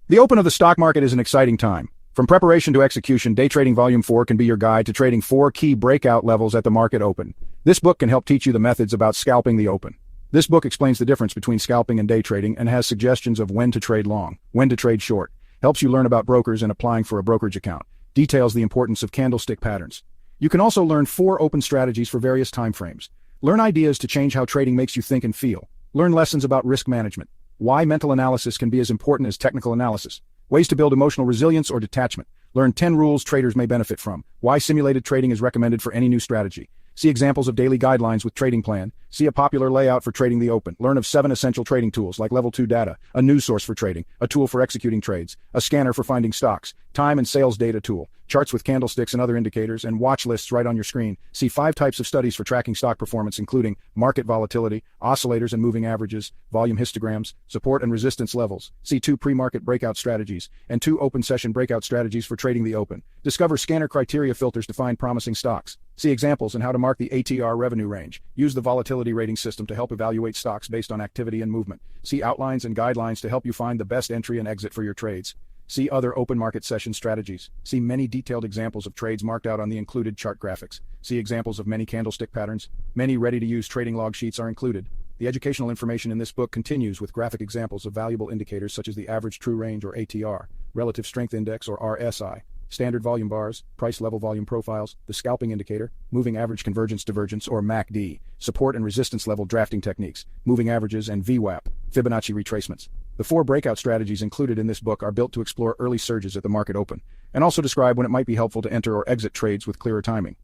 The open of the stock market is an exciting time. From preparation to execution, Day Trading Volume 4 can be your guide to trading 4 key breakout levels at the market open. This book can help teach you the methods about scalping the open. This book explains the difference between scalping and day trading and has suggestions of when to trade long, when to trade short, helps you learn about brokers and applying for a brokerage account, details the importance of candlestick patterns. You can also learn 4 open strategies for various time frames. Learn ideas to change how trading makes you think and feel. Learn lessons about risk management, why mental analysis can be as important as technical analysis, ways to build emotional resilience or detachment. Learn 10 rules traders may benefit from, why simulated trading is recommended for any new strategy. See examples of daily guidelines with trading plan. See a popular layout for trading the open. Learn of 7 essential trading tools like Level 2 data, a news source for trading, a tool for executing trades, a scanner for finding stocks, time and sales data tool, charts with candlesticks and other indicators, and watch lists right on your screen. See 5 types of studies for tracking stock performance, including market volatility, oscillators and moving averages, volume histograms, support and resistance levels. See 2 pre-market breakout strategies and 2 open session breakout strategies for trading the open. Discover scanner criteria filters to find promising stocks. See examples and how to mark the ATR revenue range. Use the volatility rating system to help evaluate stocks based on activity and movement. See outlines and guidelines to help you find the best entry and exit for your trades. See other open market session strategies. See many detailed examples of trades marked out on the included chart graphics. See examples of many candlestick patterns. Many ready-to-use trading log sheets are included. The educational information in this book continues with graphic examples of valuable indicators such as the average true range or ATR, relative strength index or RSI, standard volume bars, price level volume profiles, the scalping indicator, moving average convergence divergence or MACD, support and resistance level drafting techniques, moving averages and VWAP, Fibonacci retracements. The 4 breakout strategies included in this book are built to explore early surges at the market open, and also describe when it might be helpful to enter or exit trades with clearer timing.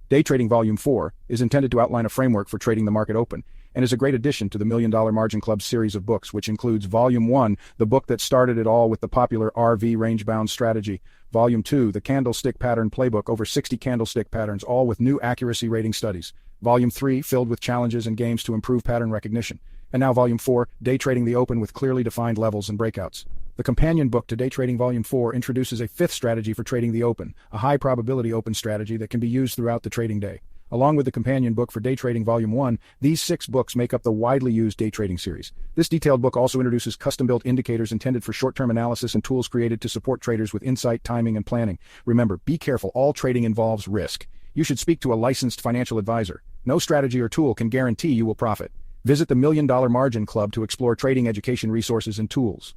Day Trading Volume 4 is intended to outline a framework for trading the market open, and is a great addition to the $1 Million Margin Club series of books, which includes Volume 1, the book that started it all with the popular RV range-bound strategy, Volume 2, the Candlestick Pattern Playbook, over 60 candlestick patterns, all with new accuracy rating studies, Volume 3, filled with challenges and games to improve pattern recognition, and now Volume 4, Day Trading the Open with clearly defined levels and breakouts. The companion book to Day Trading Volume 4 introduces a 5th strategy for trading the open, a high-probability open strategy that can be used throughout the trading day. Along with the companion book for Day Trading Volume 1, these 6 books make up the widely used day trading series. This detailed book also introduces custom-built indicators intended for short-term analysis and tools created to support traders with insight, timing, and planning. Remember, be careful, all trading involves risk. You should speak to a licensed financial advisor. No strategy or tool can guarantee you will profit. Visit the $1 Million Margin Club to explore trading education resources and tools.